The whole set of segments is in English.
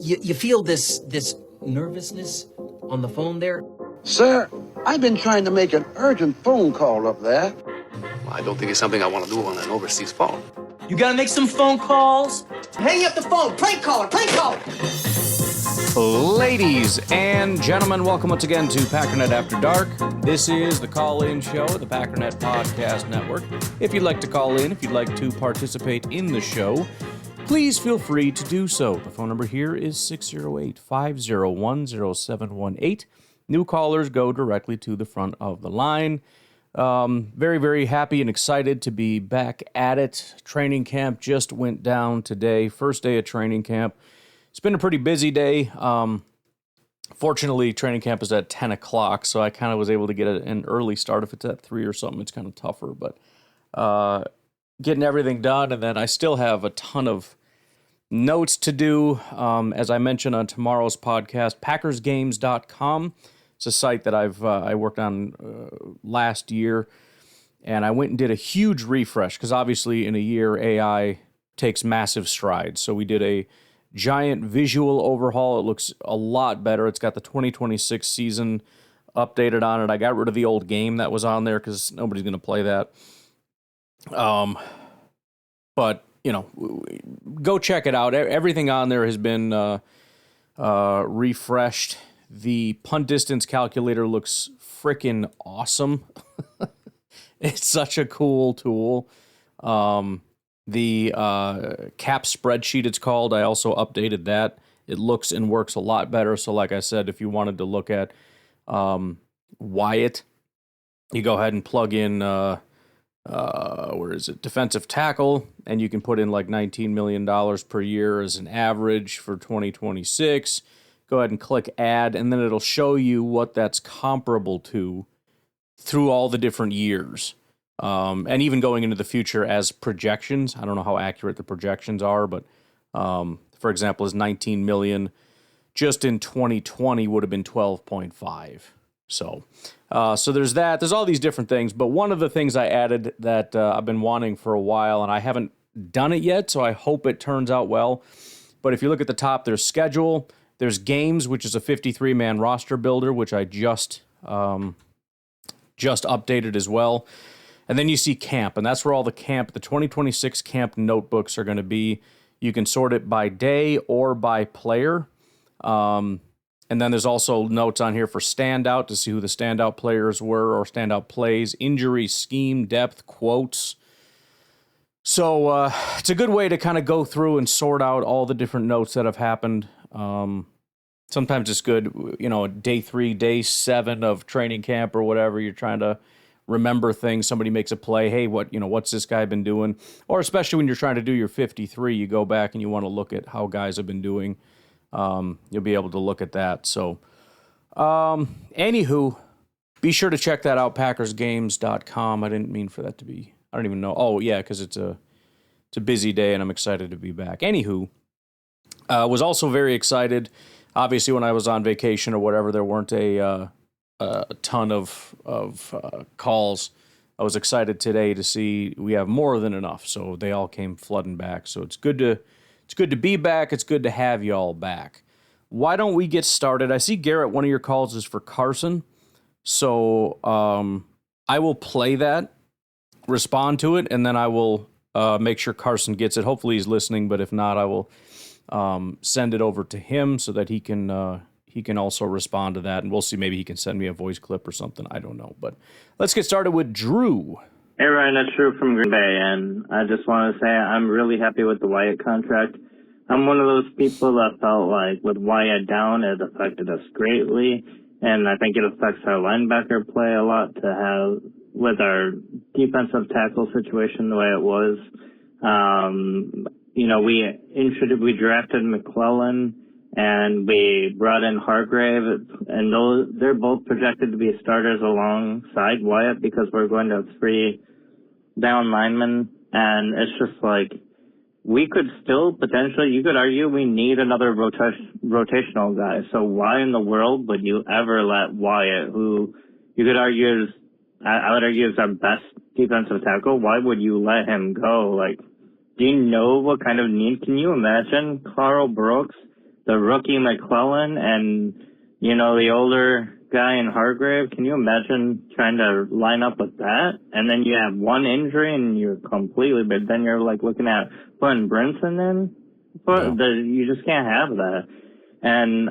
You feel this nervousness on the phone there? Sir, I've been trying to make an urgent phone call up there. Well, I don't think it's something I want to do on an overseas phone. You gotta make some phone calls. Hang up the phone. Prank caller. Prank caller. Ladies and gentlemen, welcome once again to Packernet After Dark. This is the call-in show of the Packernet Podcast Network. If you'd like to call in, if you'd like to participate in the show, please feel free to do so. The phone number here is 608-501-0718. New callers go directly to the front of the line. Very, very happy and excited to be back at it. Training camp just went down today. First day of training camp. It's been a pretty busy day. Fortunately, training camp is at 10 o'clock, so I kind of was able to get an early start. If it's at 3 or something, it's kind of tougher. But getting everything done, and then I still have a ton of notes to do. As I mentioned on tomorrow's podcast, packersgames.com. It's a site that I worked on last year, and I went and did a huge refresh because obviously in a year AI takes massive strides. So we did a giant visual overhaul. It looks a lot better. It's got the 2026 season updated on it. I got rid of the old game that was on there because nobody's going to play that. But you know, go check it out. Everything on there has been refreshed. The punt distance calculator looks freaking awesome. It's such a cool tool. The cap spreadsheet, it's called, I also updated that. It looks and works a lot better. So like I said, if you wanted to look at Wyatt, you go ahead and plug in, where is it? Defensive tackle, and you can put in like $19 million per year as an average for 2026. Go ahead and click add, and then it'll show you what that's comparable to through all the different years. And even going into the future as projections. I don't know how accurate the projections are, but for example, is 19 million just in 2020 would have been 12.5. So there's that. There's all these different things, but one of the things I added that I've been wanting for a while, and I haven't done it yet, so I hope it turns out well. But if you look at the top, there's schedule. There's games, which is a 53-man roster builder, which I just updated as well. And then you see camp, and that's where all the 2026 camp notebooks are going to be. You can sort it by day or by player. And then there's also notes on here for standout to see who the standout players were or standout plays, injury, scheme, depth, quotes. So it's a good way to kind of go through and sort out all the different notes that have happened. Sometimes it's good, you know, day 3, day 7 of training camp or whatever, you're trying to remember things. Somebody makes a play. Hey, what's this guy been doing? Or especially when you're trying to do your 53, you go back and you want to look at how guys have been doing. You'll be able to look at that. So, anywho, be sure to check that out, packersgames.com. I didn't mean for that to be, I don't even know. Oh yeah, because it's a busy day and I'm excited to be back. Anywho, was also very excited. Obviously, when I was on vacation or whatever, there weren't a ton of calls. I was excited today to see we have more than enough, so they all came flooding back. So it's good to be back. It's good to have you all back. Why don't we get started? I see, Garrett, one of your calls is for Carson, so I will play that, respond to it, and then I will make sure Carson gets it. Hopefully he's listening, but if not, I will send it over to him so that he can also respond to that, and we'll see. Maybe he can send me a voice clip or something. I don't know, but let's get started with Drew. Hey Ryan, it's Drew from Green Bay, and I just want to say I'm really happy with the Wyatt contract. I'm one of those people that felt like with Wyatt down, it affected us greatly, and I think it affects our linebacker play a lot to have with our defensive tackle situation the way it was. We drafted McClellan and we brought in Hargrave, and they're both projected to be starters alongside Wyatt because we're going to have 3 down linemen, and it's just like we could still potentially, you could argue we need another rotational guy. So why in the world would you ever let Wyatt, who you could argue I would argue is our best defensive tackle, why would you let him go? Like, do you know what kind of need? Can you imagine Carl Brooks the rookie McClellan and, the older guy in Hargrave. Can you imagine trying to line up with that? And then you have one injury and you're completely, but then you're like looking at putting Brinson in. You just can't have that. And,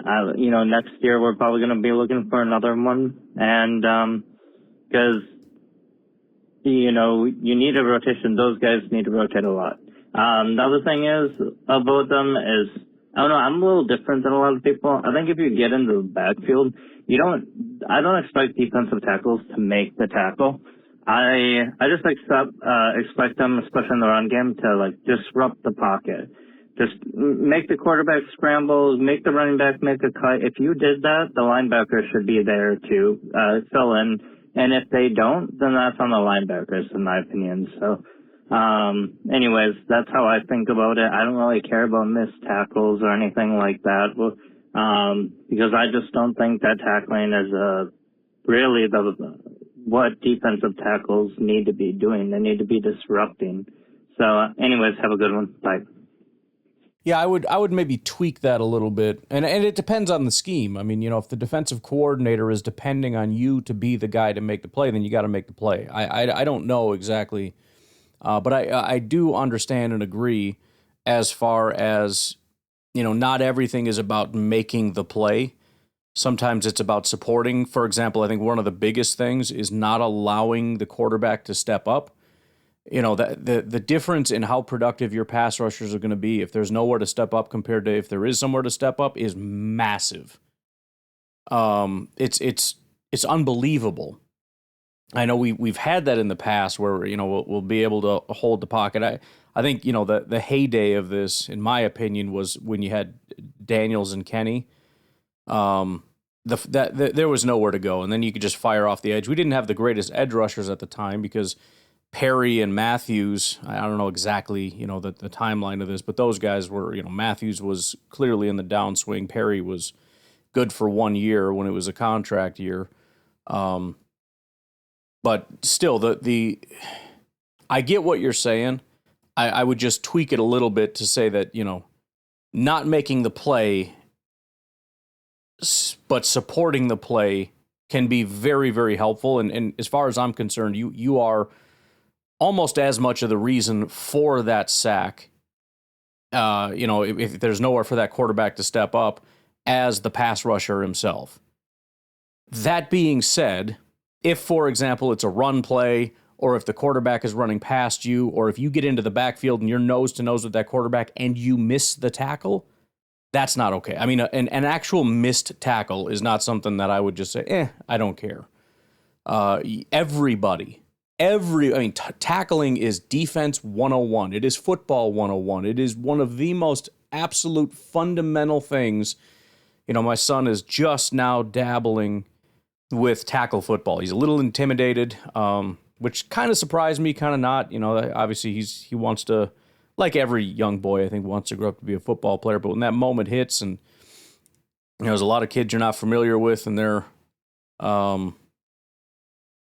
next year we're probably going to be looking for another one. And, because, you need a rotation. Those guys need to rotate a lot. The other thing is about them is, I don't know, I'm a little different than a lot of people. I think if you get into the backfield, I don't expect defensive tackles to make the tackle. I just expect them, especially in the run game, to like disrupt the pocket. Just make the quarterback scramble, make the running back make a cut. If you did that, the linebacker should be there to fill in. And if they don't, then that's on the linebackers, in my opinion. So, anyways, that's how I think about it. I don't really care about missed tackles or anything like that, because I just don't think that tackling is really what defensive tackles need to be doing. They need to be disrupting. So, anyways, have a good one. Bye. Yeah, I would maybe tweak that a little bit, and it depends on the scheme. I mean, if the defensive coordinator is depending on you to be the guy to make the play, then you got to make the play. I don't know exactly, but I do understand and agree as far as, not everything is about making the play. Sometimes it's about supporting. For example, I think one of the biggest things is not allowing the quarterback to step up. The difference in how productive your pass rushers are going to be if there's nowhere to step up compared to if there is somewhere to step up is massive. It's unbelievable. I know we've had that in the past where we'll be able to hold the pocket. I think the heyday of this, in my opinion, was when you had Daniels and Kenny. There was nowhere to go, and then you could just fire off the edge. We didn't have the greatest edge rushers at the time because Perry and Matthews, I don't know exactly, the timeline of this, but those guys were, Matthews was clearly in the downswing. Perry was good for 1 year when it was a contract year. But still, I get what you're saying. I would just tweak it a little bit to say that, not making the play, but supporting the play can be very, very helpful. And as far as I'm concerned, you are almost as much of the reason for that sack, if there's nowhere for that quarterback to step up, as the pass rusher himself. That being said, if, for example, it's a run play, or if the quarterback is running past you, or if you get into the backfield and you're nose to nose with that quarterback and you miss the tackle, that's not okay. I mean, an actual missed tackle is not something that I would just say, I don't care. Tackling is defense 101. It is football 101. It is one of the most absolute fundamental things. My son is just now dabbling with tackle football. He's a little intimidated, which kind of surprised me, kind of not. Obviously he wants to, like every young boy, I think, wants to grow up to be a football player. But when that moment hits and there's a lot of kids you're not familiar with and they're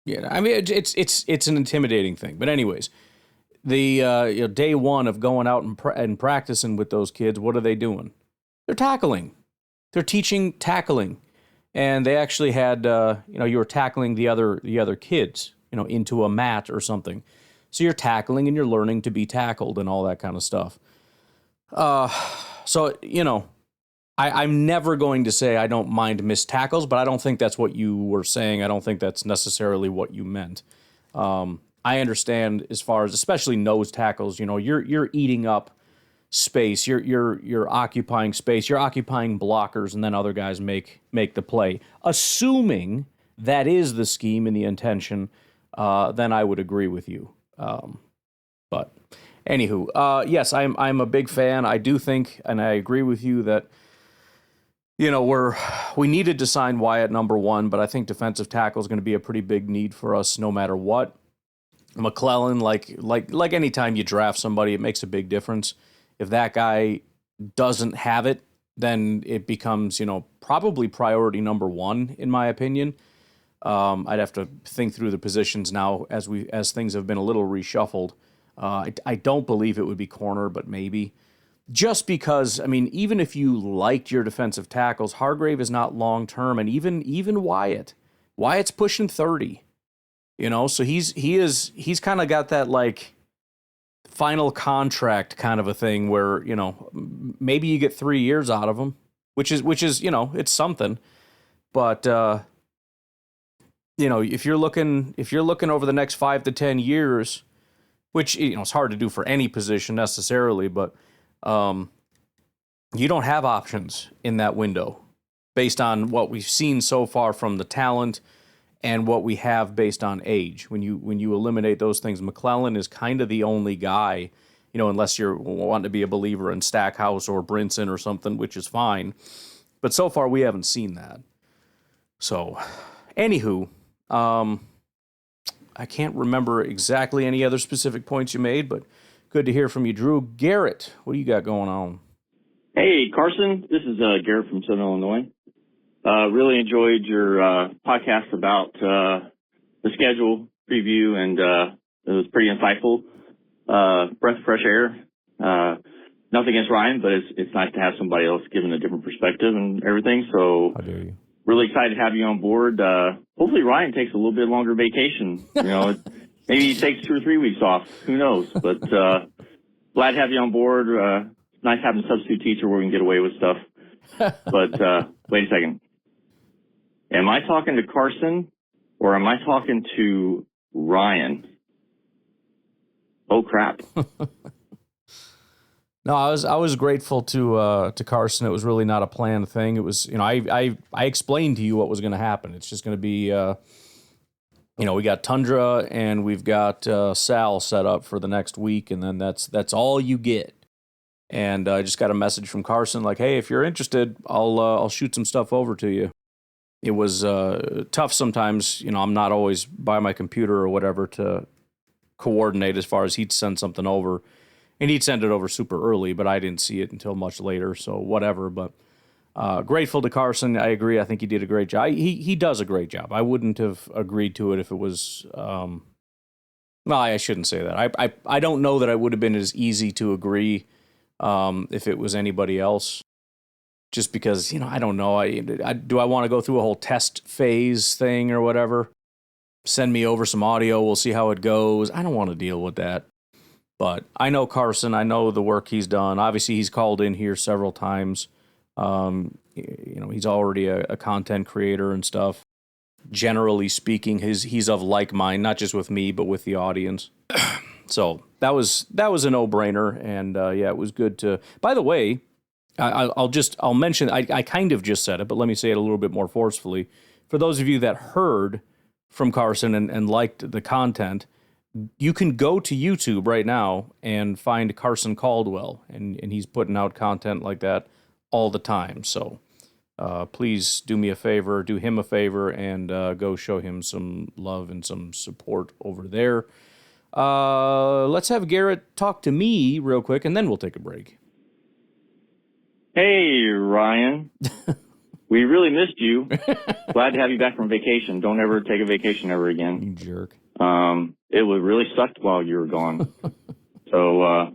it's an intimidating thing. But anyways, the day one of going out and practicing with those kids, what are they doing? They're tackling. They're teaching tackling, and they actually had you were tackling the other kids into a mat or something. So you're tackling and you're learning to be tackled and all that kind of stuff. So I'm never going to say I don't mind missed tackles, but I don't think that's what you were saying. I don't think that's necessarily what you meant. I understand as far as especially nose tackles. You're eating up space. You're occupying space. You're occupying blockers, and then other guys make the play. Assuming that is the scheme and the intention, then I would agree with you. But anywho, yes, I'm a big fan. I do think, and I agree with you that. We needed to sign Wyatt number one, but I think defensive tackle is going to be a pretty big need for us no matter what. McClellan, like any time you draft somebody, it makes a big difference. If that guy doesn't have it, then it becomes, probably priority number one, in my opinion. I'd have to think through the positions now as things have been a little reshuffled. I don't believe it would be corner, but maybe. just because, I mean, even if you liked your defensive tackles, Hargrave is not long-term, and even Wyatt. Wyatt's pushing 30, so he's kind of got that, like, final contract kind of a thing where, maybe you get 3 years out of him, which is, it's something. But, if you're looking over the next 5 to 10 years, which, it's hard to do for any position necessarily, but you don't have options in that window based on what we've seen so far from the talent and what we have based on age. When you eliminate those things, McClellan is kind of the only guy, unless you're wanting to be a believer in Stackhouse or Brinson or something, which is fine. But so far, we haven't seen that. So, anywho, I can't remember exactly any other specific points you made, but good to hear from you, Drew. Garrett, what do you got going on? Hey, Carson. This is Garrett from Southern Illinois. Really enjoyed your podcast about the schedule preview, and it was pretty insightful. Breath of fresh air. Nothing against Ryan, but it's nice to have somebody else giving a different perspective and everything. So, how dare you? Really excited to have you on board. Hopefully Ryan takes a little bit longer vacation. Maybe he takes 2 or 3 weeks off. Who knows? But glad to have you on board. Nice having a substitute teacher where we can get away with stuff. But wait a second. Am I talking to Carson or am I talking to Ryan? Oh, crap. No, I was grateful to Carson. It was really not a planned thing. It was, I explained to you what was going to happen. It's just going to be, we got Tundra and we've got Sal set up for the next week, and then that's all you get. And I just got a message from Carson like, hey, if you're interested, I'll shoot some stuff over to you. It was tough sometimes. I'm not always by my computer or whatever to coordinate as far as he'd send something over. And he'd send it over super early, but I didn't see it until much later, so whatever. But grateful to Carson. I agree. I think he did a great job. He does a great job. I wouldn't have agreed to it if it was... well, I shouldn't say that. I don't know that I would have been as easy to agree if it was anybody else. Just because, I don't know. Do I want to go through a whole test phase thing or whatever? Send me over some audio. We'll see how it goes. I don't want to deal with that. But I know Carson. I know the work he's done. Obviously, he's called in here several times. He's already a content creator and stuff. Generally speaking, he's of like mind, not just with me, but with the audience. So that was a no-brainer, and it was good to. By the way, I'll mention. I kind of just said it, but let me say it a little bit more forcefully. For those of you that heard from Carson and liked the content, you can go to YouTube right now and find Carson Caldwell, and he's putting out content like that all the time. So please do me a favor, do him a favor, and go show him some love and some support over there. Let's have Garrett talk to me real quick, and then we'll take a break. Hey, Ryan. We really missed you. Glad to have you back from vacation. Don't ever take a vacation ever again. You jerk. It would really sucked while you were gone. So,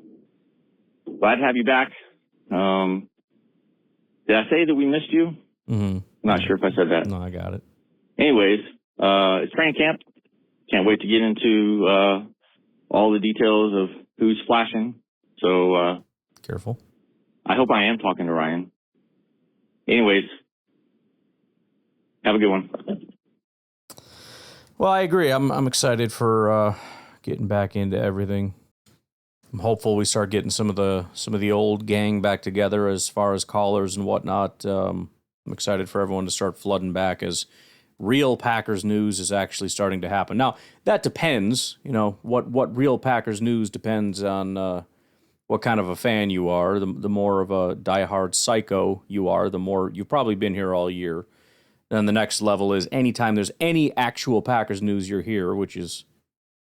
glad to have you back. Did I say that we missed you? Mm-hmm. I'm not sure if I said that. No, I got it. Anyways, it's training camp. Can't wait to get into all the details of who's flashing. So, careful. I hope I am talking to Ryan. Anyways, have a good one. Well, I agree. I'm excited for getting back into everything. I'm hopeful we start getting some of the old gang back together as far as callers and whatnot. I'm excited for everyone to start flooding back as real Packers news is actually starting to happen. Now, that depends. What real Packers news depends on what kind of a fan you are. The more of a diehard psycho you are, the more you've probably been here all year. Then the next level is anytime there's any actual Packers news you're here, which is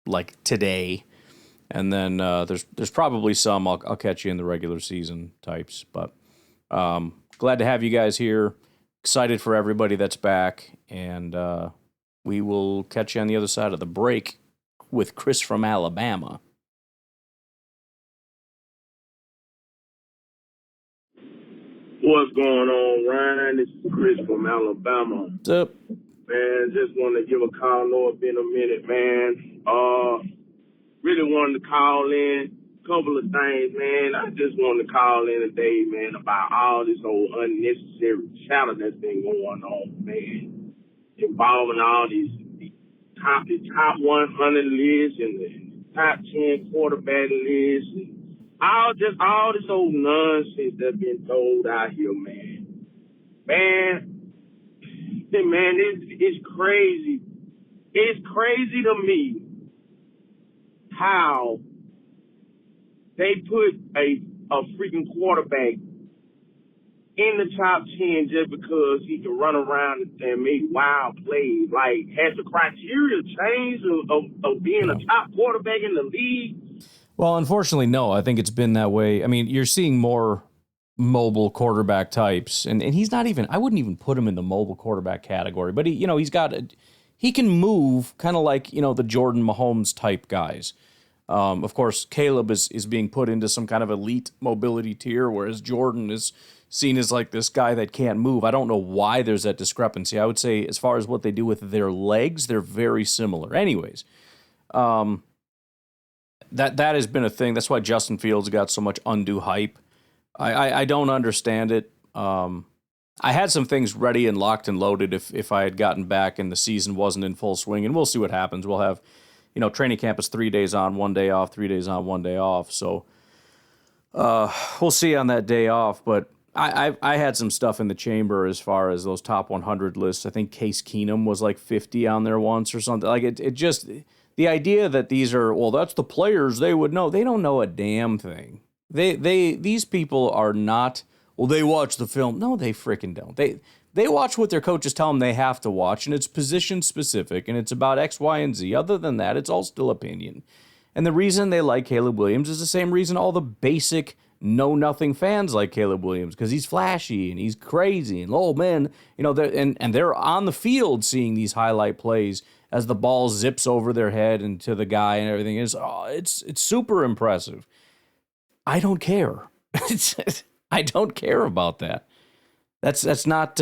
like today. And then there's probably some I'll catch you in the regular season types. But glad to have you guys here. Excited for everybody that's back. And we will catch you on the other side of the break with Chris from Alabama. What's going on, Ryan? This is Chris from Alabama. What's up? Man, just wanted to give a call. Know it's been a minute, man. Really wanted to call in. Couple of things, man. I just wanted to call in today, man, about all this old unnecessary chatter that's been going on, man, involving all these top 100 lists and the top 10 quarterback lists and all this old nonsense that's been told out here, man. Man, it's crazy. It's crazy to me how they put a freaking quarterback in the top 10 just because he can run around and make wild plays. Like, has the criteria changed of being a top quarterback in the league? Well, unfortunately, no. I think it's been that way. I mean, you're seeing more mobile quarterback types, and he's not even, I wouldn't even put him in the mobile quarterback category, but he can move kind of like, the Jordan Mahomes type guys. Of course, Caleb is being put into some kind of elite mobility tier, whereas Jordan is seen as like this guy that can't move. I don't know why there's that discrepancy. I would say as far as what they do with their legs, they're very similar. Anyways, that has been a thing. That's why Justin Fields got so much undue hype. I don't understand it. I had some things ready and locked and loaded if I had gotten back and the season wasn't in full swing, and we'll see what happens. We'll have, training camp is 3 days on, 1 day off, 3 days on, 1 day off. So we'll see on that day off. But I had some stuff in the chamber as far as those top 100 lists. I think Case Keenum was like 50 on there once or something. Like it just, the idea that these are, well, that's the players, they would know. They don't know a damn thing. These people are not, well, they watch the film. No, they freaking don't. They watch what their coaches tell them they have to watch, and it's position specific, and it's about X, Y, and Z. Other than that, it's all still opinion. And the reason they like Caleb Williams is the same reason all the basic know-nothing fans like Caleb Williams, because he's flashy and he's crazy, and oh man, they're on the field seeing these highlight plays as the ball zips over their head and to the guy and everything. It's super impressive. I don't care. I don't care about that. That's not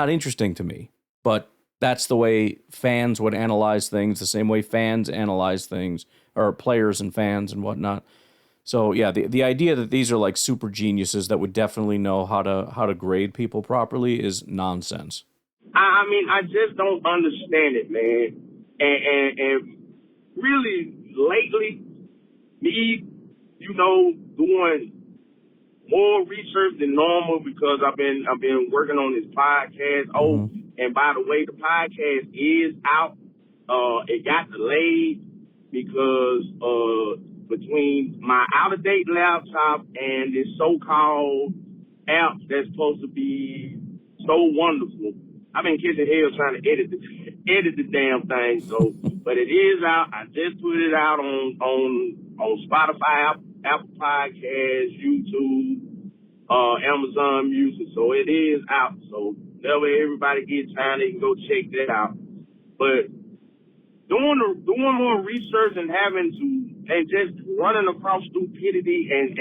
interesting to me. But that's the way fans would analyze things, the same way fans analyze things, or players and fans and whatnot. So yeah, the idea that these are like super geniuses that would definitely know how to grade people properly is nonsense. I mean, I just don't understand it, man. And really, lately, me, doing more research than normal because I've been working on this podcast. Oh, and by the way, the podcast is out. It got delayed because between my out-of-date laptop and this so-called app that's supposed to be so wonderful, I've been kissing hell trying to edit the damn thing. So, but it is out. I just put it out on Spotify, Apple Podcasts, YouTube, Amazon Music. So it is out. So whenever everybody gets time, they can go check that out. But doing more research and just running across stupidity and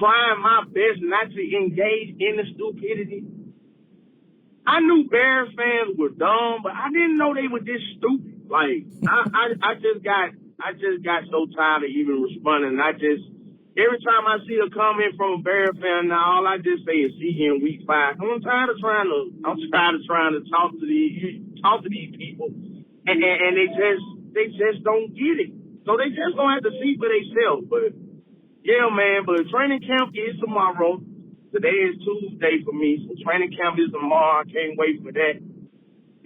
trying my best not to engage in the stupidity. I knew Bears fans were dumb, but I didn't know they were this stupid. Like I just got so tired of even responding. Every time I see a comment from a Bears fan now, all I just say is see you in week 5. I'm tired of trying to talk to these people, and they just don't get it. So they just gonna have to see for themselves. But yeah, man. But training camp is tomorrow. Today is Tuesday for me, so training camp is tomorrow. I can't wait for that.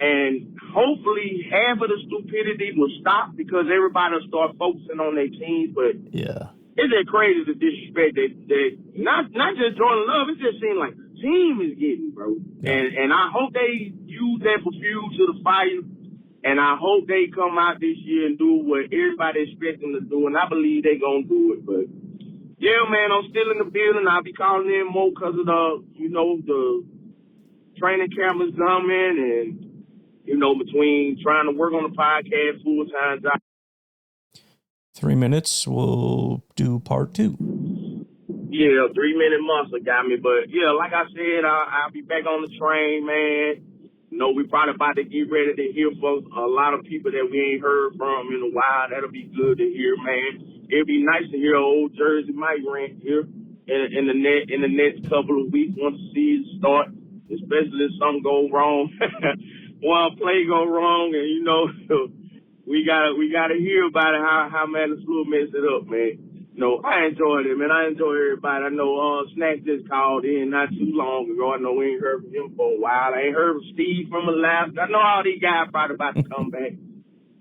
And hopefully half of the stupidity will stop because everybody will start focusing on their teams. But yeah, isn't it crazy the disrespect that not just Jordan Love, it just seems like the team is getting, bro. Yeah. And I hope they use that for fuel to the fire. And I hope they come out this year and do what everybody expects them to do. And I believe they're going to do it. But yeah, man, I'm still in the building. I'll be calling in more because of the training camp is coming and, between trying to work on the podcast full-time job. 3 minutes, we'll do part 2. Yeah, 3 minute muscle got me. But yeah, like I said, I'll be back on the train, man. You know, we probably about to get ready to hear from a lot of people that we ain't heard from in a while. That'll be good to hear, man. It'd be nice to hear old Jersey Mike rant here in the next couple of weeks once the season starts, especially if something go wrong. One play go wrong, and you know, we gotta hear about it. How Madden Slew messed it up, man. No, I enjoyed it, man. I enjoy everybody. I know Snack just called in not too long ago. I know we ain't heard from him for a while. I ain't heard from Steve from Alaska. I know all these guys probably about to come back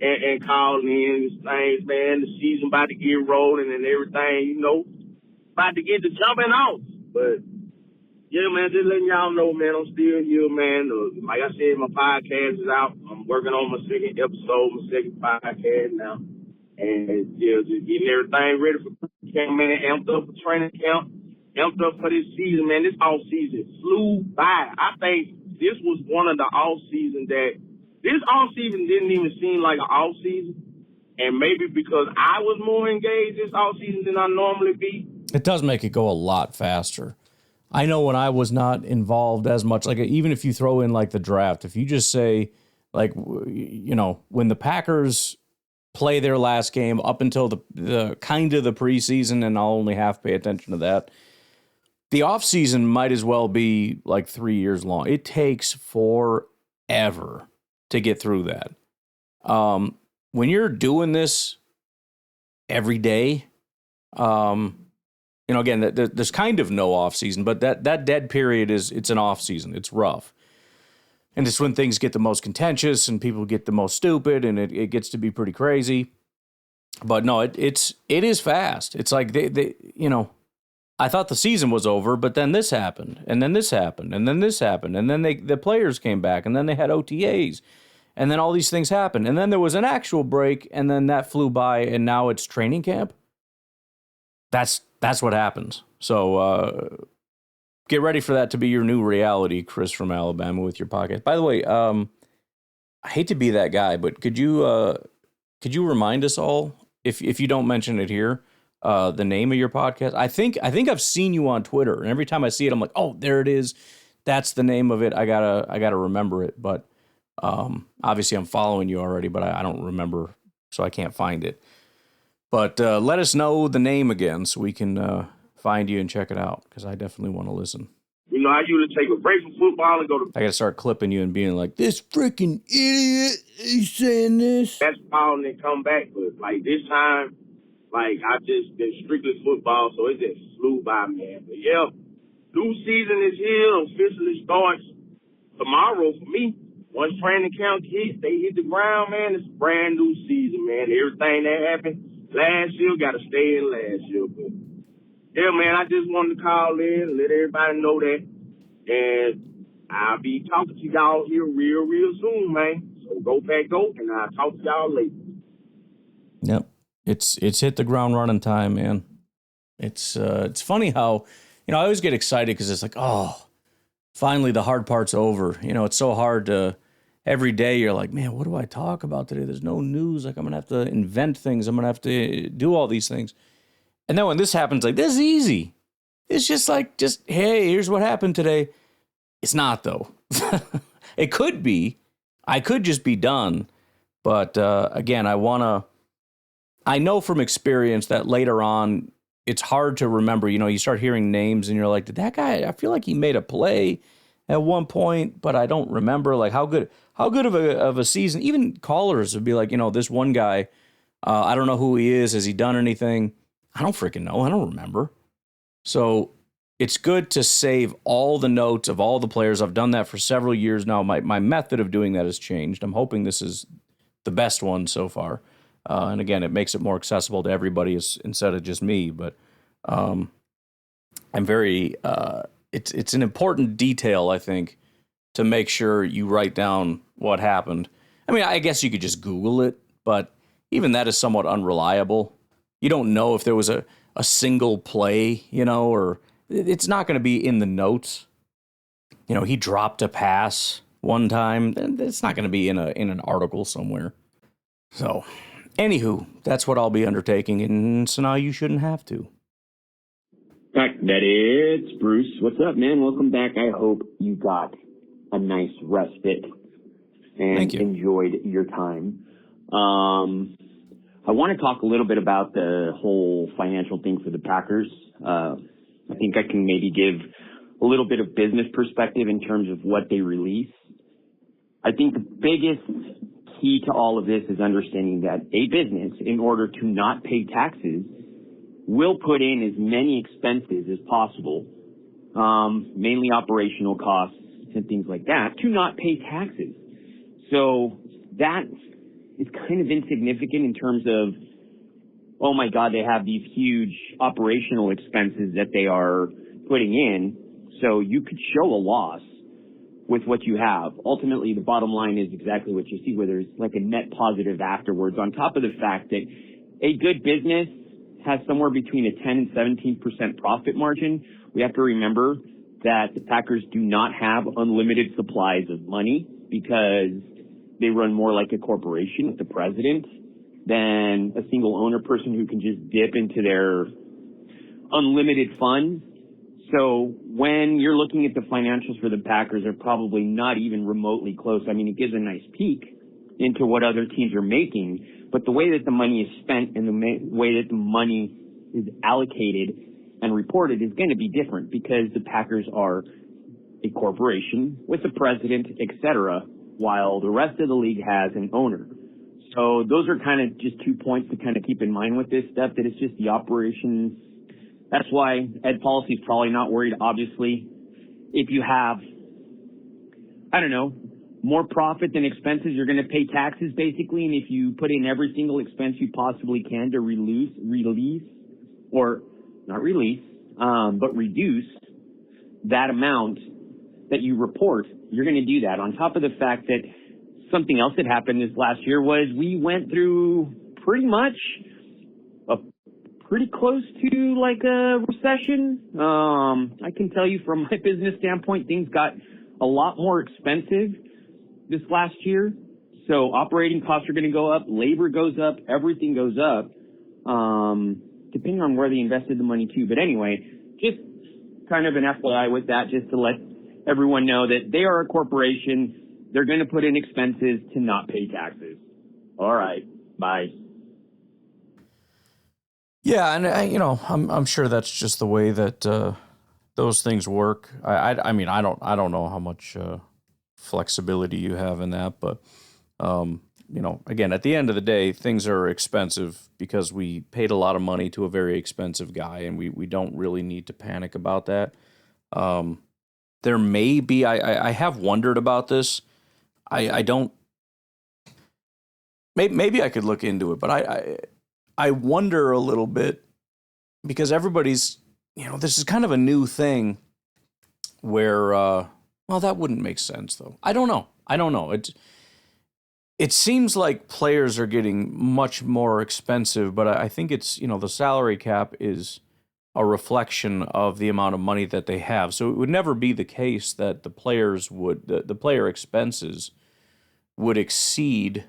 and call in these things, man. The season about to get rolling and everything, you know, about to get to jumping off. But, yeah, man, just letting y'all know, man, I'm still here, man. Like I said, my podcast is out. I'm working on my second episode, my second podcast now. And yeah, just getting everything ready for camp, man. Amped up for training camp, amped up for this season, man. This off season flew by. I think this was one of the off seasons that this off season didn't even seem like an off season. And maybe because I was more engaged this off season than I normally be. It does make it go a lot faster. I know when I was not involved as much, like even if you throw in like the draft, if you just say like, you know, when the Packers play their last game up until the kind of the preseason, and I'll only half pay attention to that. The offseason might as well be like 3 years long. It takes forever to get through that. When you're doing this every day, you know, again, there's kind of no offseason, but that dead period it's an offseason. It's rough. And it's when things get the most contentious and people get the most stupid, and it gets to be pretty crazy. But no, it is fast. It's like they you know, I thought the season was over, but then this happened, and then this happened, and then this happened, and then the players came back, and then they had OTAs, and then all these things happened, and then there was an actual break, and then that flew by, and now it's training camp. That's what happens. So get ready for that to be your new reality, Chris from Alabama, with your podcast. By the way, I hate to be that guy, but could you remind us all, if you don't mention it here, the name of your podcast? I think I've seen you on Twitter, and every time I see it, I'm like, oh, there it is. That's the name of it. I gotta remember it. But obviously, I'm following you already, but I don't remember, so I can't find it. But let us know the name again so we can find you and check it out, because I definitely want to listen. You know, I usually take a break from football and go to... I got to start clipping you and being like, this freaking idiot, he's saying this. Basketball and then come back. But, like, this time, like, I just been strictly football, so it just flew by, man. But, yeah, new season is here. Officially starts tomorrow for me. Once training camp they hit the ground, man, it's a brand new season, man. Everything that happened last year got to stay in last year, but... yeah, man, I just wanted to call in and let everybody know that. And I'll be talking to y'all here real soon, man. So go Pack Go, and I'll talk to y'all later. Yep. It's hit the ground running time, man. It's funny how, you know, I always get excited because it's like, oh, finally the hard part's over. You know, it's so hard to, every day you're like, man, what do I talk about today? There's no news. Like, I'm going to have to invent things. I'm going to have to do all these things. And then when this happens, like, this is easy. It's just like, hey, here's what happened today. It's not, though. It could be. I could just be done. But again, I know from experience that later on, it's hard to remember. You know, you start hearing names and you're like, did that guy, I feel like he made a play at one point, but I don't remember. Like, how good of a season. Even callers would be like, you know, this one guy, I don't know who he is. Has he done anything? I don't freaking know. I don't remember. So it's good to save all the notes of all the players. I've done that for several years now. My method of doing that has changed. I'm hoping this is the best one so far. And again, it makes it more accessible to everybody instead of just me. But I'm very, it's an important detail, I think, to make sure you write down what happened. I mean, I guess you could just Google it, but even that is somewhat unreliable. You don't know if there was a single play, you know, or it's not going to be in the notes. You know, he dropped a pass one time. It's not going to be in an article somewhere. So, anywho, that's what I'll be undertaking, and so now you shouldn't have to. fact that it's Bruce. What's up, man? Welcome back. I hope you got a nice respite and enjoyed your time. I want to talk a little bit about the whole financial thing for the Packers. I think I can maybe give a little bit of business perspective in terms of what they release. I think the biggest key to all of this is understanding that a business, in order to not pay taxes, will put in as many expenses as possible, mainly operational costs and things like that, to not pay taxes. So that is kind of insignificant in terms of, oh my God, they have these huge operational expenses that they are putting in. So you could show a loss with what you have. Ultimately, the bottom line is exactly what you see, where there's like a net positive afterwards, on top of the fact that a good business has somewhere between a 10 and 17% profit margin. We have to remember that the Packers do not have unlimited supplies of money because they run more like a corporation with the president than a single owner person who can just dip into their unlimited funds. So when you're looking at the financials for the Packers, they're probably not even remotely close. I mean, it gives a nice peek into what other teams are making, but the way that the money is spent and the way that the money is allocated and reported is going to be different because the Packers are a corporation with a president, etc., while the rest of the league has an owner. So those are kind of just 2 points to kind of keep in mind with this stuff, that it's just the operations. That's why Ed Policy is probably not worried, obviously. If you have, I don't know, more profit than expenses, you're going to pay taxes basically. And if you put in every single expense you possibly can to reduce that amount that you report, you're going to do that. On top of the fact that something else that happened this last year was we went through pretty much pretty close to like a recession. I can tell you from my business standpoint, things got a lot more expensive this last year. So operating costs are going to go up, labor goes up, everything goes up, depending on where they invested the money too. But anyway, just kind of an FYI with that, just to let everyone know that they are a corporation. They're going to put in expenses to not pay taxes. All right. Bye. Yeah, and I'm sure that's just the way that those things work. I mean, I don't know how much flexibility you have in that, but again, at the end of the day, things are expensive because we paid a lot of money to a very expensive guy, and we don't really need to panic about that. There may be, I have wondered about this. I don't. Maybe I could look into it, but I wonder a little bit because everybody's, this is kind of a new thing where, well, that wouldn't make sense though. I don't know. It seems like players are getting much more expensive, but I think it's, the salary cap is a reflection of the amount of money that they have. So it would never be the case that the players would, the player expenses would exceed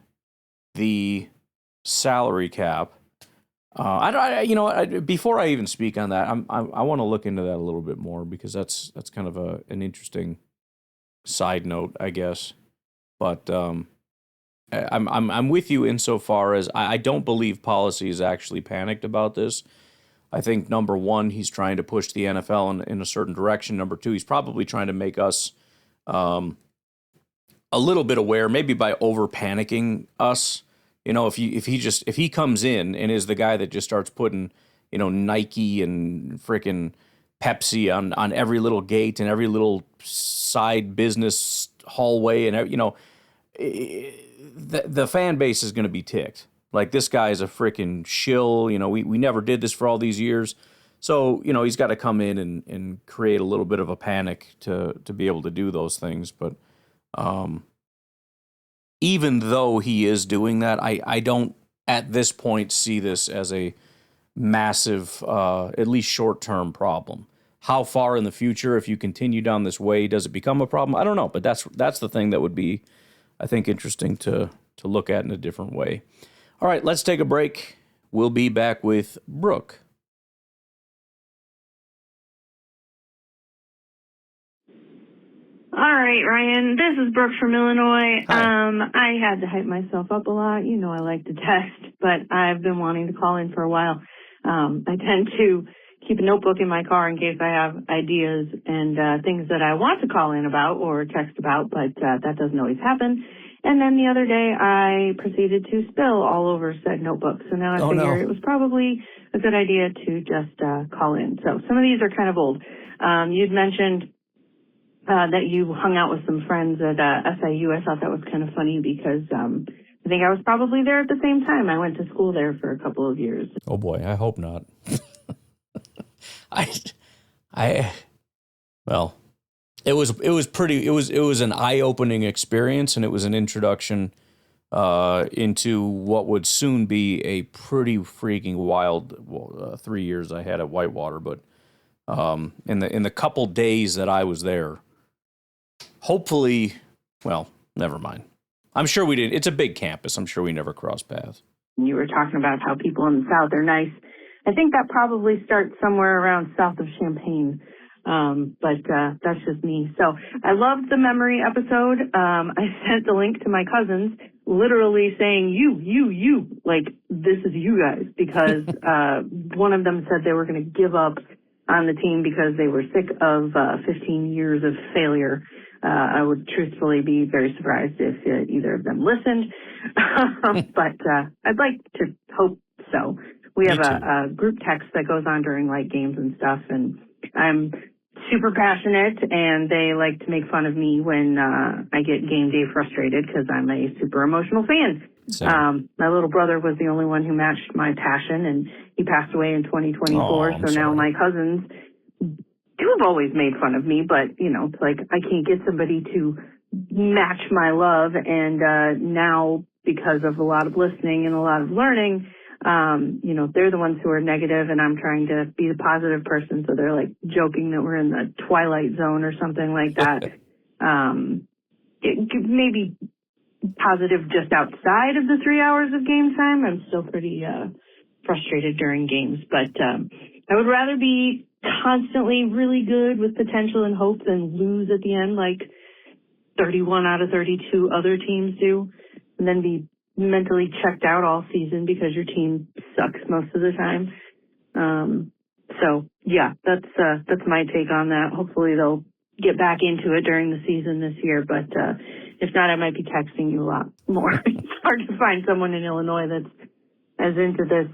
the salary cap. Before I even speak on that, I want to look into that a little bit more because that's kind of an interesting side note, I guess. But I'm with you insofar as I don't believe policy is actually panicked about this. I think number one, he's trying to push the NFL in a certain direction. Number two, he's probably trying to make us a little bit aware, maybe by over panicking us. If he comes in and is the guy that just starts putting, Nike and frickin' Pepsi on every little gate and every little side business hallway, and the fan base is going to be ticked. Like, this guy is a frickin' shill. We never did this for all these years, so he's got to come in and create a little bit of a panic to be able to do those things, but. Even though he is doing that, I don't, at this point, see this as a massive, at least short-term problem. How far in the future, if you continue down this way, does it become a problem? I don't know, but that's the thing that would be, I think, interesting to look at in a different way. All right, let's take a break. We'll be back with Brooke. All right, Ryan. This is Brooke from Illinois. Hi. I had to hype myself up a lot. You know I like to text, but I've been wanting to call in for a while. I tend to keep a notebook in my car in case I have ideas and things that I want to call in about or text about, but that doesn't always happen. And then the other day, I proceeded to spill all over said notebook. So now I figure it was probably a good idea to just call in. So some of these are kind of old. You'd mentioned that you hung out with some friends at SIU. I thought that was kind of funny because I think I was probably there at the same time. I went to school there for a couple of years. Oh boy, I hope not. Well, it was an eye-opening experience, and it was an introduction into what would soon be a pretty freaking wild 3 years I had at Whitewater. But in the couple days that I was there, hopefully, well, never mind. I'm sure we didn't. It's a big campus. I'm sure we never crossed paths. You were talking about how people in the South are nice. I think that probably starts somewhere around south of Champaign. But that's just me. So I loved the memory episode. I sent the link to my cousins, literally saying, you, like, this is you guys, because one of them said they were going to give up on the team because they were sick of 15 years of failure. I would truthfully be very surprised if either of them listened. But I'd like to hope so. We have a group text that goes on during like games and stuff, and I'm super passionate, and they like to make fun of me when I get game day frustrated because I'm a super emotional fan. My little brother was the only one who matched my passion, and he passed away in 2024. So now my cousins have always made fun of me, but you know, it's like I can't get somebody to match my love, and now because of a lot of listening and a lot of learning, you know, they're the ones who are negative, and I'm trying to be the positive person. So they're like joking that we're in the twilight zone or something like that. It maybe positive just outside of the 3 hours of game time. I'm still pretty frustrated during games, but I would rather be constantly really good with potential and hope than lose at the end like 31 out of 32 other teams do, and then be mentally checked out all season because your team sucks most of the time. So yeah, that's my take on that. Hopefully they'll get back into it during the season this year, but if not, I might be texting you a lot more. It's hard to find someone in Illinois that's as into this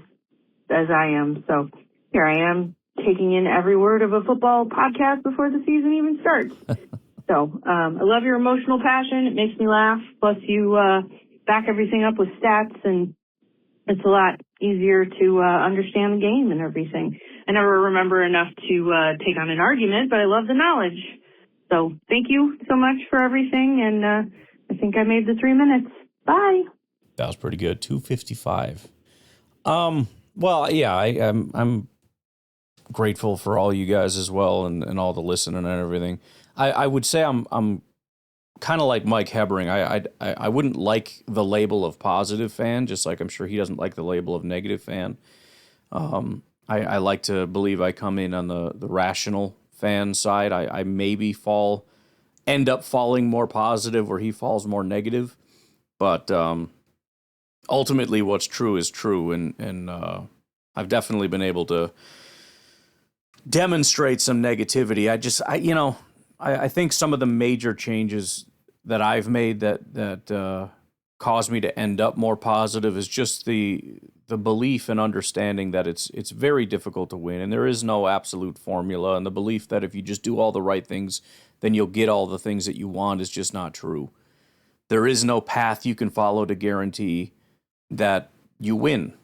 as I am. So here I am taking in every word of a football podcast before the season even starts. So I love your emotional passion. It makes me laugh. Plus you back everything up with stats, and it's a lot easier to understand the game and everything. I never remember enough to take on an argument, but I love the knowledge. So thank you so much for everything, and I think I made the 3 minutes. Bye. That was pretty good. 2:55. Well, yeah, I'm grateful for all you guys as well, and all the listening and everything. I would say I'm kind of like Mike Hebring. I wouldn't like the label of positive fan, just like I'm sure he doesn't like the label of negative fan. I like to believe I come in on the rational fan side. I maybe end up falling more positive where he falls more negative. But ultimately what's true is true. And I've definitely been able to demonstrate some negativity. I think some of the major changes that I've made that caused me to end up more positive is just the belief and understanding that it's very difficult to win, and there is no absolute formula, and the belief that if you just do all the right things, then you'll get all the things that you want is just not true. There is no path you can follow to guarantee that you win.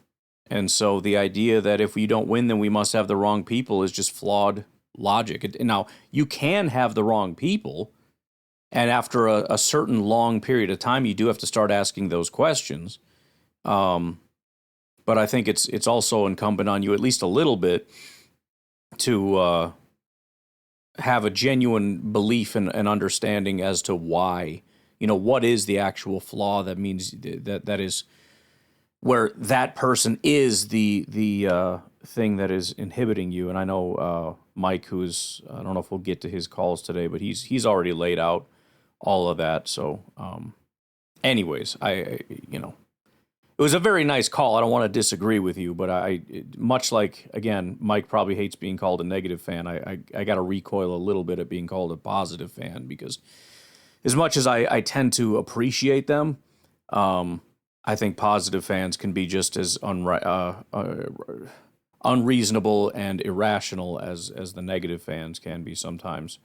And so the idea that if we don't win, then we must have the wrong people is just flawed logic. Now, you can have the wrong people, and after a certain long period of time, you do have to start asking those questions. But I think it's also incumbent on you, at least a little bit, to have a genuine belief and understanding as to why. You know, what is the actual flaw that means that is where that person is the thing that is inhibiting you. And I know Mike, who's, I don't know if we'll get to his calls today, but he's already laid out all of that. So, anyways, it was a very nice call. I don't want to disagree with you, but much like, again, Mike probably hates being called a negative fan. I got to recoil a little bit at being called a positive fan, because as much as I tend to appreciate them, I think positive fans can be just as unreasonable and irrational as the negative fans can be sometimes.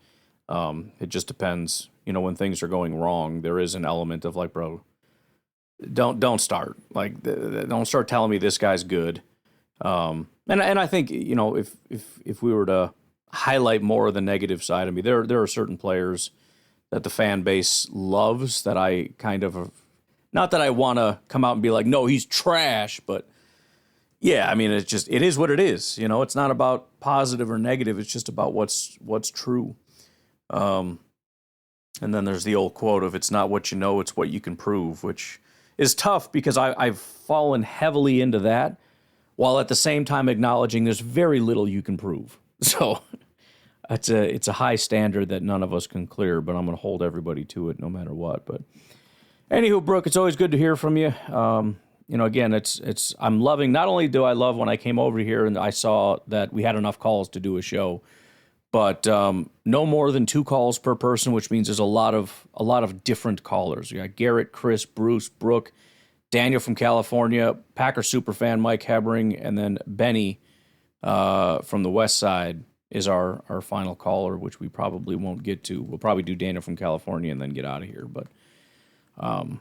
It just depends. When things are going wrong, there is an element of like, bro, don't start. Like, don't start telling me this guy's good. And I think, if we were to highlight more of the negative side of me, there are certain players that the fan base loves that I kind of, not that I want to come out and be like, no, he's trash, but yeah, I mean, it is what it is. It's not about positive or negative. It's just about what's true. And then there's the old quote of, it's not what you know, it's what you can prove, which is tough because I've fallen heavily into that, while at the same time acknowledging there's very little you can prove. So it's a high standard that none of us can clear, but I'm going to hold everybody to it no matter what. But anywho, Brooke, it's always good to hear from you. Again, I'm loving, not only do I love when I came over here and I saw that we had enough calls to do a show, but no more than 2 calls per person, which means there's a lot of different callers. We got Garrett, Chris, Bruce, Brooke, Daniel from California, Packer superfan Mike Hebring, and then Benny from the West Side is our final caller, which we probably won't get to. We'll probably do Daniel from California and then get out of here. But I'm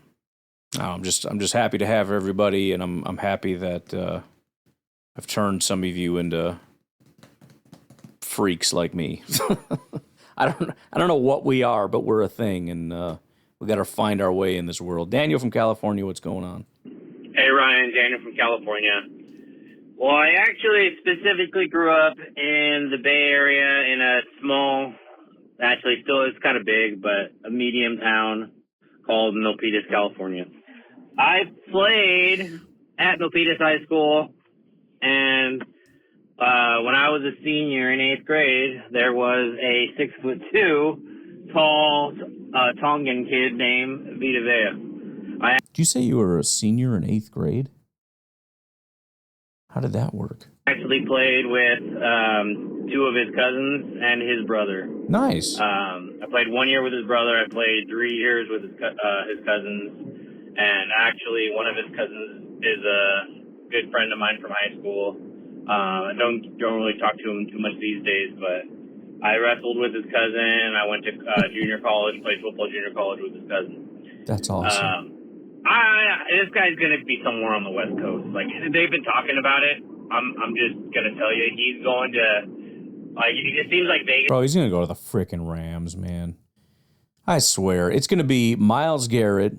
just happy to have everybody, and I'm happy that I've turned some of you into freaks like me. I don't know what we are, but we're a thing, and we got to find our way in this world. Daniel from California, what's going on? Hey Ryan, Daniel from California. Well, I actually specifically grew up in the Bay Area in a small, actually still it's kind of big, but a medium town called Milpitas, California. I played at Milpitas High School, and when I was a senior in 8th grade, there was a 6'2" tall Tongan kid named Vita Vea. Did you say you were a senior in 8th grade? How did that work? I actually played with 2 of his cousins and his brother. Nice. I played 1 year with his brother. I played 3 years with his cousins, and actually one of his cousins is a good friend of mine from high school. I don't really talk to him too much these days, but I wrestled with his cousin. I went to junior college, played football junior college with his cousin. That's awesome. This guy's gonna be somewhere on the West Coast. Like, they've been talking about it. I'm just gonna tell you, he's going to, like, it seems like Vegas. Bro, he's gonna go to the frickin' Rams, man. I swear, it's gonna be Myles Garrett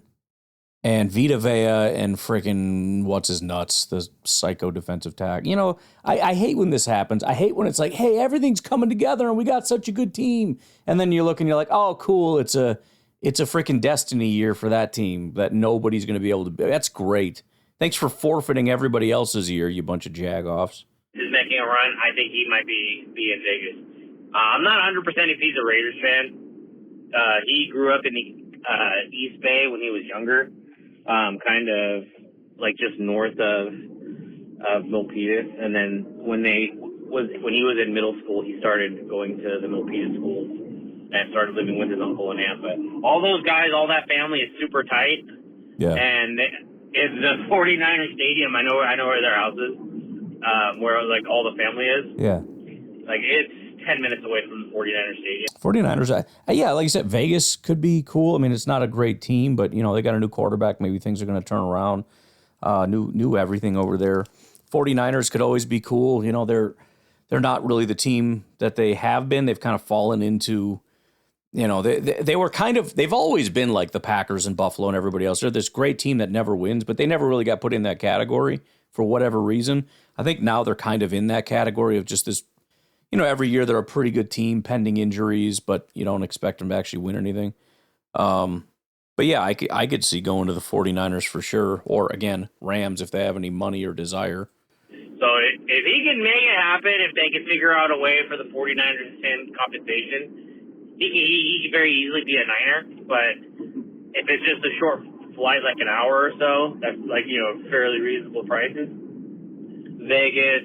and Vita Vea and frickin' what's his nuts, the psycho defensive tackle. I hate when this happens. I hate when it's like, hey, everything's coming together and we got such a good team, and then you look and you're like, oh, cool, it's a freaking destiny year for that team that nobody's going to be able to. That's great. Thanks for forfeiting everybody else's year, you bunch of jagoffs. Is making a run. I think he might be in Vegas. I'm not 100% if he's a Raiders fan. He grew up in the East Bay when he was younger, kind of like just north of Milpitas. And then when he was in middle school, he started going to the Milpitas schools and started living with his uncle and aunt. But all those guys, all that family is super tight. Yeah. And it's the 49ers stadium. I know where their house is, where like all the family is. Yeah. Like, it's 10 minutes away from the 49ers stadium. 49ers, yeah, like you said, Vegas could be cool. I mean, it's not a great team, but, they got a new quarterback. Maybe things are going to turn around. New everything over there. 49ers could always be cool. They're not really the team that they have been. They've kind of fallen into, they were they've always been like the Packers and Buffalo and everybody else. They're this great team that never wins, but they never really got put in that category for whatever reason. I think now they're kind of in that category of just this, every year they're a pretty good team pending injuries, but you don't expect them to actually win anything. But yeah, I could see going to the 49ers for sure. Or again, Rams if they have any money or desire. So if he can make it happen, if they can figure out a way for the 49ers to send compensation, he can very easily be a Niner. But if it's just a short flight, like an hour or so, that's like, fairly reasonable prices. Vegas,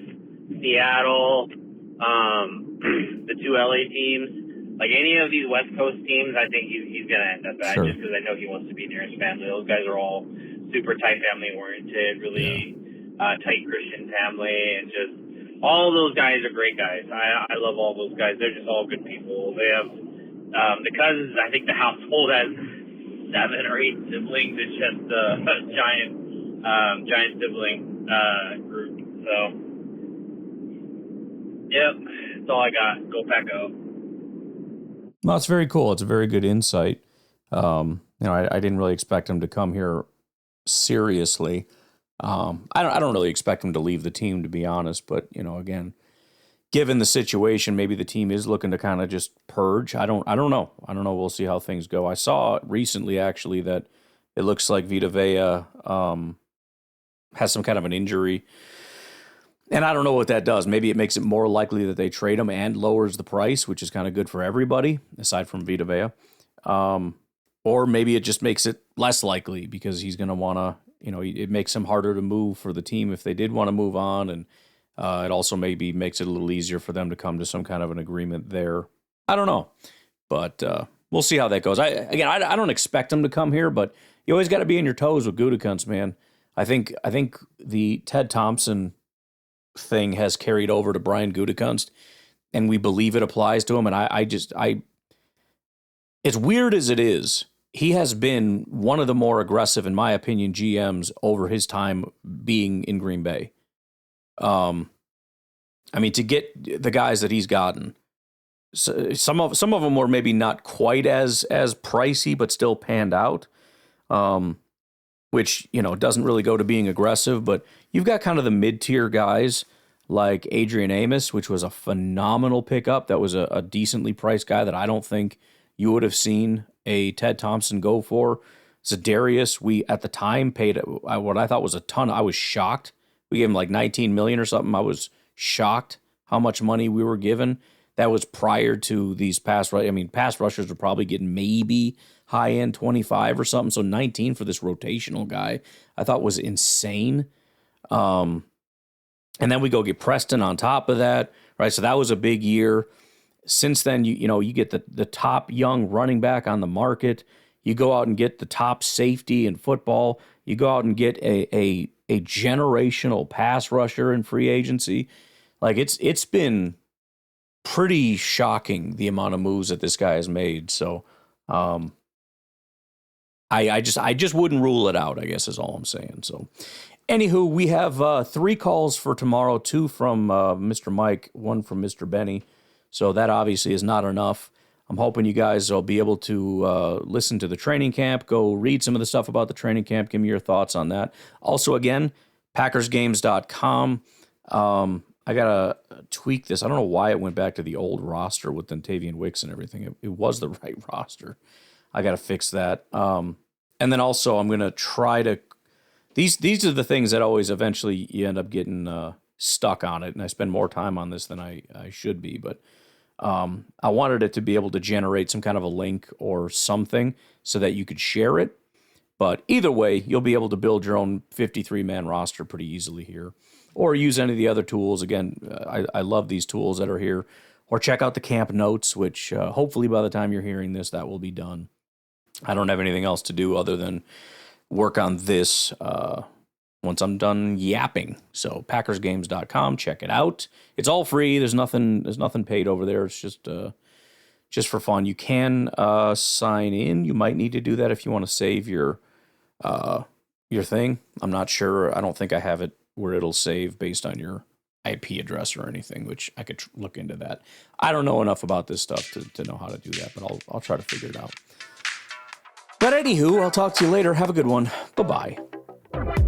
Seattle, the two LA teams, like any of these West Coast teams, I think he's going to end up at, just because I know he wants to be near his family. Those guys are all super tight family oriented, really tight Christian family, and just all those guys are great guys. I love all those guys. They're just all good people. They have the cousins. I think the household has 7 or 8 siblings. It's just a giant sibling group. So, yep, that's all I got. Go Pack Go. Well, it's very cool. It's a very good insight. I didn't really expect him to come here seriously. I don't really expect him to leave the team, to be honest. But again, given the situation, maybe the team is looking to kind of just purge. I don't know. We'll see how things go. I saw recently actually that it looks like Vita Vea has some kind of an injury. And I don't know what that does. Maybe it makes it more likely that they trade him and lowers the price, which is kind of good for everybody, aside from Vita Vea. Or maybe it just makes it less likely because he's going to want to, it makes him harder to move for the team if they did want to move on. And it also maybe makes it a little easier for them to come to some kind of an agreement there. I don't know. But we'll see how that goes. I don't expect him to come here, but you always got to be on your toes with Gutekunst, man. I think the Ted Thompson thing has carried over to Brian Gutekunst, and we believe it applies to him. And I as weird as it is, he has been one of the more aggressive, in my opinion, GMs over his time being in Green Bay. To get the guys that he's gotten, some of them were maybe not quite as pricey, but still panned out. Which, doesn't really go to being aggressive, but you've got kind of the mid-tier guys like Adrian Amos, which was a phenomenal pickup. That was a decently priced guy that I don't think you would have seen a Ted Thompson go for. Za'Darius, we at the time paid what I thought was a ton. I was shocked. We gave him like $19 million or something. I was shocked how much money we were given. That was prior to these pass rushers were probably getting maybe high end 25 or something. So 19 for this rotational guy, I thought was insane. And then we go get Preston on top of that, right? So that was a big year. Since then, you get the top young running back on the market. You go out and get the top safety in football. You go out and get a generational pass rusher in free agency. Like it's been pretty shocking the amount of moves that this guy has made. So I just wouldn't rule it out, I guess is all I'm saying. So anywho, we have 3 calls for tomorrow, 2 from Mr. Mike, 1 from Mr. Benny. So that obviously is not enough. I'm hoping you guys will be able to listen to the training camp, go read some of the stuff about the training camp, give me your thoughts on that. Also, again, PackersGames.com. I got to tweak this. I don't know why it went back to the old roster with Dontavian Wicks and everything. It was the right roster. I got to fix that. And then also I'm going to try to – these are the things that always eventually you end up getting stuck on it, and I spend more time on this than I should be. But I wanted it to be able to generate some kind of a link or something so that you could share it. But either way, you'll be able to build your own 53-man roster pretty easily here. Or use any of the other tools. Again, I love these tools that are here. Or check out the camp notes, which hopefully by the time you're hearing this, that will be done. I don't have anything else to do other than work on this once I'm done yapping. So PackersGames.com, check it out. It's all free. There's nothing paid over there. It's just for fun. You can sign in. You might need to do that if you want to save your thing. I'm not sure. I don't think I have it where it'll save based on your IP address or anything, which I could look into that. I don't know enough about this stuff to know how to do that, but I'll try to figure it out. But anywho, I'll talk to you later. Have a good one. Bye-bye.